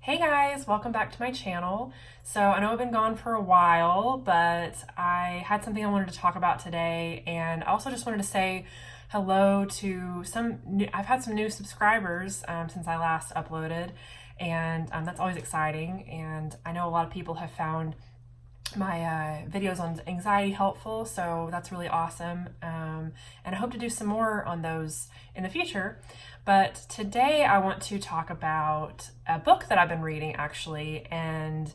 Hey guys, welcome back to my channel. So I know I've been gone for a while, but I had something I wanted to talk about today, and I also just wanted to say hello to I've had some new subscribers since I last uploaded, and that's always exciting. And I know a lot of people have found my videos on anxiety helpful, so that's really awesome. And I hope to do some more on those in the future. But today I want to talk about a book that I've been reading actually, and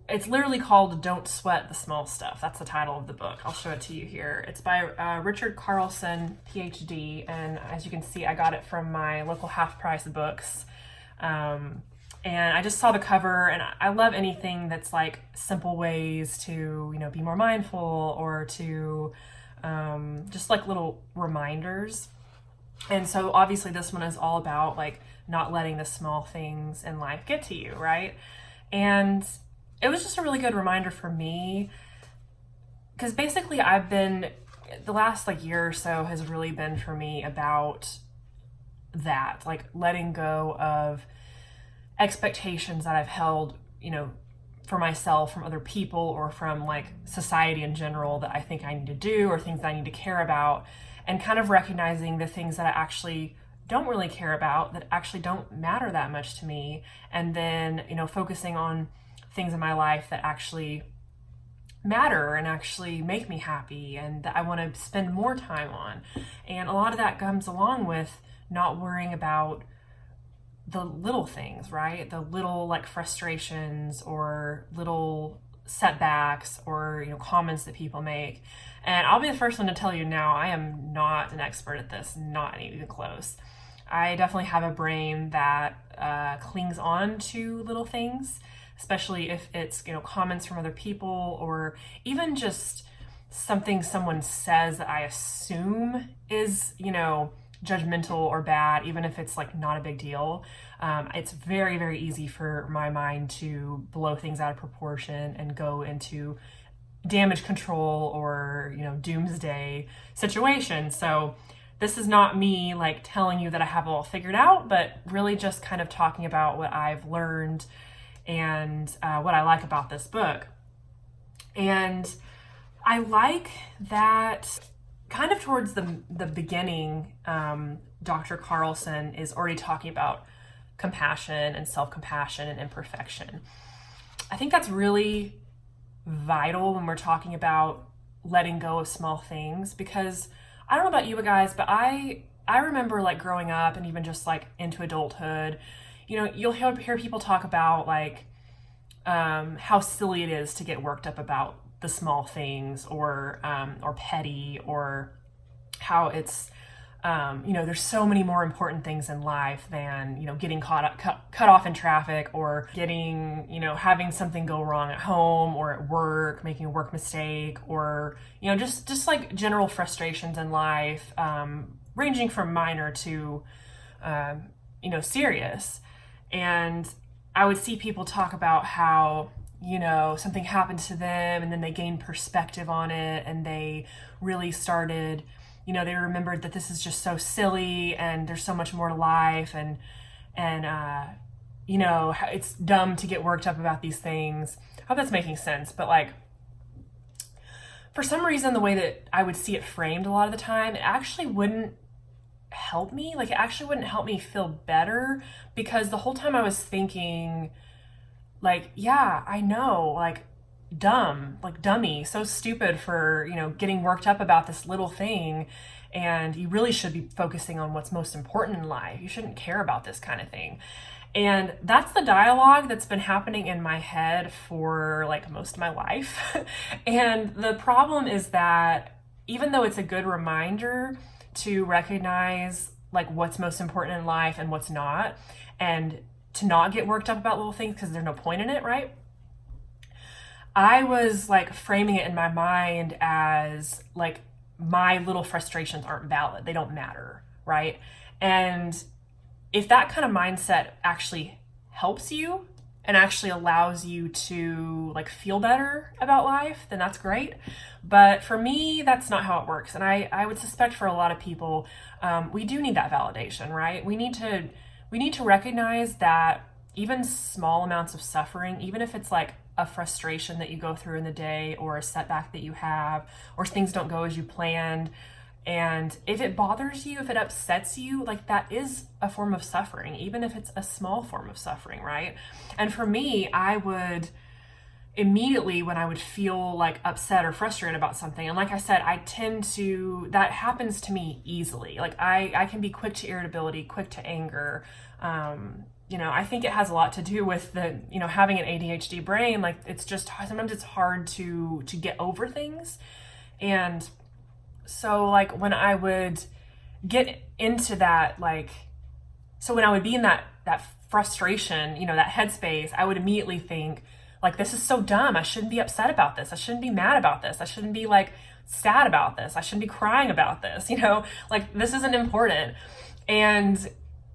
it's literally called Don't Sweat the Small Stuff. That's the title of the book. I'll show it to you here. It's by Richard Carlson, PhD, and as you can see, I got it from my local half price books. And I just saw the cover, and I love anything that's like simple ways to, be more mindful, or to just like little reminders. And so obviously this one is all about like not letting the small things in life get to you, right? And it was just a really good reminder for me, because basically the last like year or so has really been for me about that, like letting go of expectations that I've held, for myself from other people or from like society in general that I think I need to do, or things that I need to care about, and kind of recognizing the things that I actually don't really care about, that actually don't matter that much to me, and then, focusing on things in my life that actually matter and actually make me happy and that I want to spend more time on. And a lot of that comes along with not worrying about the little things, right? The little like frustrations or little setbacks or, comments that people make. And I'll be the first one to tell you now, I am not an expert at this, not even close. I definitely have a brain that clings on to little things, especially if it's, comments from other people, or even just something someone says that I assume is, judgmental or bad, even if it's like not a big deal. It's very, very easy for my mind to blow things out of proportion and go into damage control or, doomsday situations. So this is not me like telling you that I have it all figured out, but really just kind of talking about what I've learned and what I like about this book. And I like that kind of towards the beginning, Dr. Carlson is already talking about compassion and self-compassion and imperfection. I think that's really vital when we're talking about letting go of small things, because I don't know about you guys, but I remember like growing up and even just like into adulthood, you'll hear people talk about like how silly it is to get worked up about the small things, or petty, or how it's there's so many more important things in life than getting cut off in traffic, or getting having something go wrong at home or at work, making a work mistake, or just like general frustrations in life, ranging from minor to serious. And I would see people talk about how something happened to them, and then they gained perspective on it, and they really started, they remembered that this is just so silly, and there's so much more to life, and it's dumb to get worked up about these things. I hope that's making sense. But like, for some reason, the way that I would see it framed a lot of the time, it actually wouldn't help me. Like, it actually wouldn't help me feel better, because the whole time I was thinking, like, yeah, I know, like, dummy, so stupid for, getting worked up about this little thing. And you really should be focusing on what's most important in life. You shouldn't care about this kind of thing. And that's the dialogue that's been happening in my head for like most of my life. And the problem is that even though it's a good reminder to recognize like what's most important in life and what's not, and to not get worked up about little things because there's no point in it, right? I was like framing it in my mind as like my little frustrations aren't valid. They don't matter, right? And if that kind of mindset actually helps you and actually allows you to like feel better about life, then that's great. But for me, that's not how it works. And I would suspect for a lot of people, we do need that validation, right? We need to recognize that even small amounts of suffering, even if it's like a frustration that you go through in the day or a setback that you have or things don't go as you planned, and if it bothers you, if it upsets you, like that is a form of suffering, even if it's a small form of suffering, right? And for me, I would immediately, when I would feel like upset or frustrated about something, and like I said, that happens to me easily. Like I can be quick to irritability, quick to anger. I think it has a lot to do with having an ADHD brain. Like it's just, sometimes it's hard to get over things. And so like when I would get into that, when I would be in that frustration, that headspace, I would immediately think like, this is so dumb. I shouldn't be upset about this. I shouldn't be mad about this. I shouldn't be like sad about this. I shouldn't be crying about this, like this isn't important. And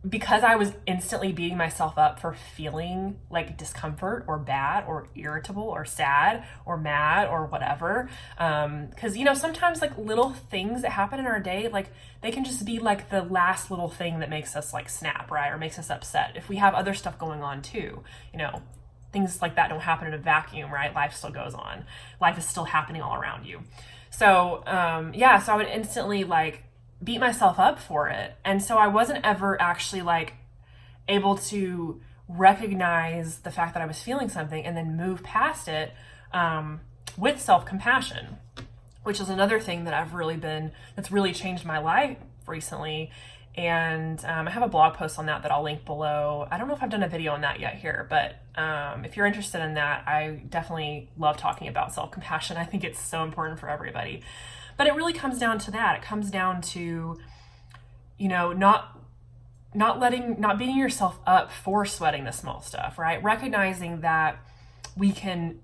because I was instantly beating myself up for feeling like discomfort or bad or irritable or sad or mad or whatever. Because, sometimes like little things that happen in our day, like they can just be like the last little thing that makes us like snap, right? Or makes us upset. If we have other stuff going on too, things like that don't happen in a vacuum, right? Life still goes on. Life is still happening all around you. So, so I would instantly like beat myself up for it. And so I wasn't ever actually like able to recognize the fact that I was feeling something and then move past it with self-compassion, which is another thing that that's really changed my life recently. And I have a blog post on that I'll link below. I don't know if I've done a video on that yet here, but if you're interested in that, I definitely love talking about self-compassion. I think it's so important for everybody. But it really comes down to that. It comes down to, not beating yourself up for sweating the small stuff, right? Recognizing that we can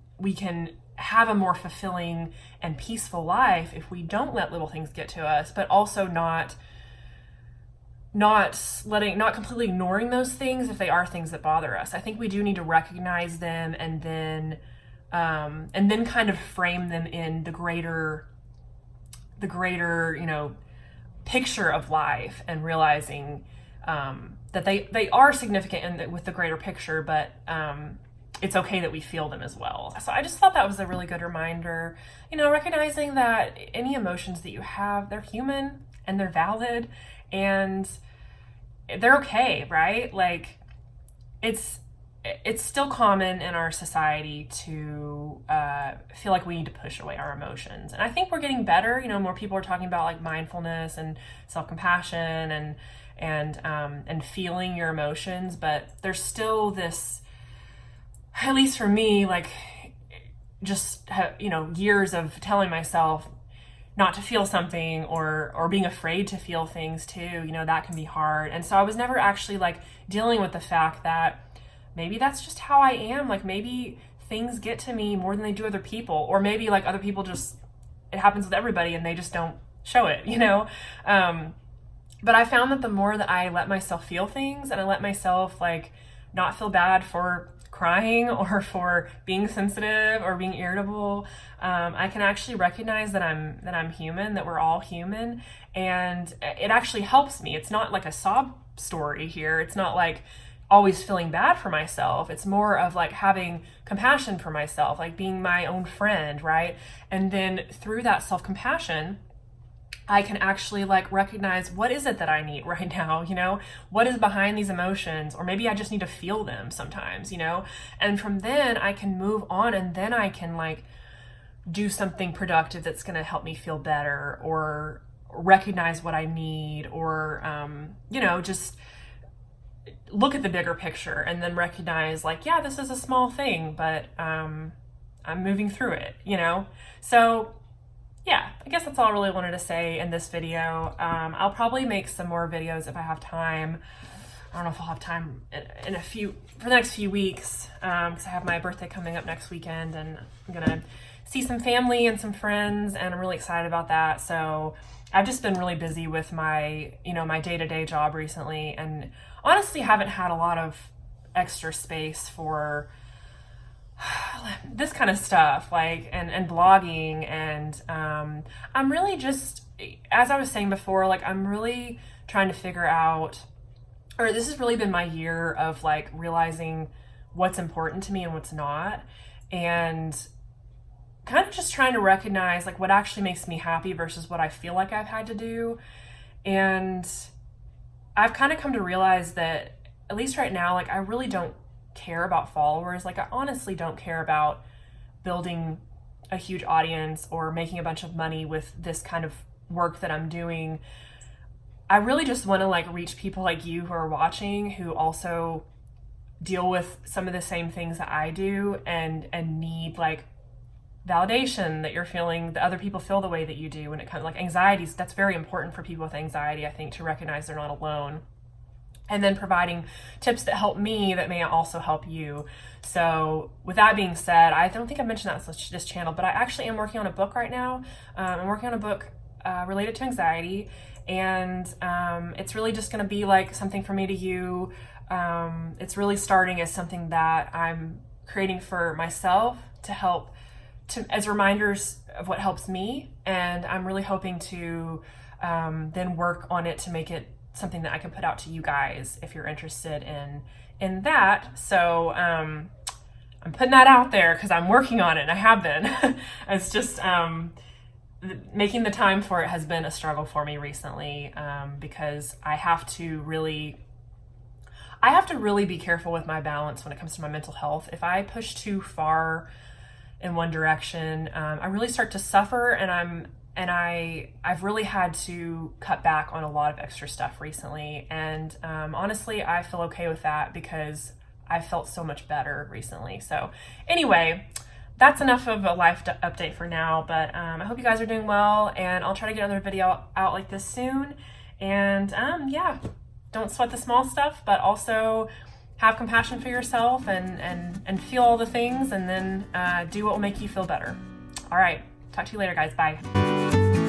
have a more fulfilling and peaceful life if we don't let little things get to us, but also not completely ignoring those things if they are things that bother us. I think we do need to recognize them and then kind of frame them in the greater, picture of life, and realizing that they are significant with the greater picture, but it's okay that we feel them as well. So I just thought that was a really good reminder, recognizing that any emotions that you have, they're human and they're valid and they're okay, right? Like it's still common in our society to feel like we need to push away our emotions. And I think we're getting better. More people are talking about like mindfulness and self-compassion and feeling your emotions, but there's still this, at least for me, like just, years of telling myself not to feel something or being afraid to feel things too, that can be hard. And so I was never actually like dealing with the fact that maybe that's just how I am. Like maybe things get to me more than they do other people, or maybe like other people it happens with everybody and they just don't show it, But I found that the more that I let myself feel things and I let myself like not feel bad for crying or for being sensitive or being irritable, I can actually recognize that I'm human, that we're all human, and it actually helps me. It's not like a sob story here. It's not like always feeling bad for myself. It's more of like having compassion for myself, like being my own friend, right? And then through that self-compassion, I can actually like recognize what is it that I need right now, what is behind these emotions, or maybe I just need to feel them sometimes, and from then I can move on, and then I can like do something productive that's going to help me feel better, or recognize what I need, or, just look at the bigger picture and then recognize like, yeah, this is a small thing, but I'm moving through it, So yeah, I guess that's all I really wanted to say in this video. I'll probably make some more videos if I have time. I don't know if I'll have time for the next few weeks, because I have my birthday coming up next weekend, and I'm gonna see some family and some friends, and I'm really excited about that. So I've just been really busy with my, my day-to-day job recently, and honestly haven't had a lot of extra space for this kind of stuff, like, and blogging. And I'm really just, as I was saying before, like, I'm really trying to figure out or this has really been my year of like realizing what's important to me and what's not, and kind of just trying to recognize like what actually makes me happy versus what I feel like I've had to do. And I've kind of come to realize that, at least right now, like I really don't care about followers. Like I honestly don't care about building a huge audience or making a bunch of money with this kind of work that I'm doing. I really just want to like reach people like you who are watching, who also deal with some of the same things that I do and need like validation that you're feeling, that other people feel the way that you do when it comes like anxieties. That's very important for people with anxiety, I think, to recognize they're not alone. And then providing tips that help me that may also help you. So with that being said, I don't think I mentioned that on this channel, but I actually am working on a book right now. I'm working on a book related to anxiety, and it's really just going to be like something from me to you. It's really starting as something that I'm creating for myself to help, as reminders of what helps me, and I'm really hoping to then work on it to make it something that I can put out to you guys if you're interested in that. So I'm putting that out there because I'm working on it, and I have been. It's just making the time for it has been a struggle for me recently, because I have to really be careful with my balance when it comes to my mental health. If I push too far in one direction, I really start to suffer, and I've really had to cut back on a lot of extra stuff recently. And honestly, I feel okay with that because I felt so much better recently. So anyway, that's enough of a life update for now, but I hope you guys are doing well, and I'll try to get another video out like this soon. And yeah, don't sweat the small stuff, but also have compassion for yourself and feel all the things, and then do what will make you feel better. All right, talk to you later, guys. Bye.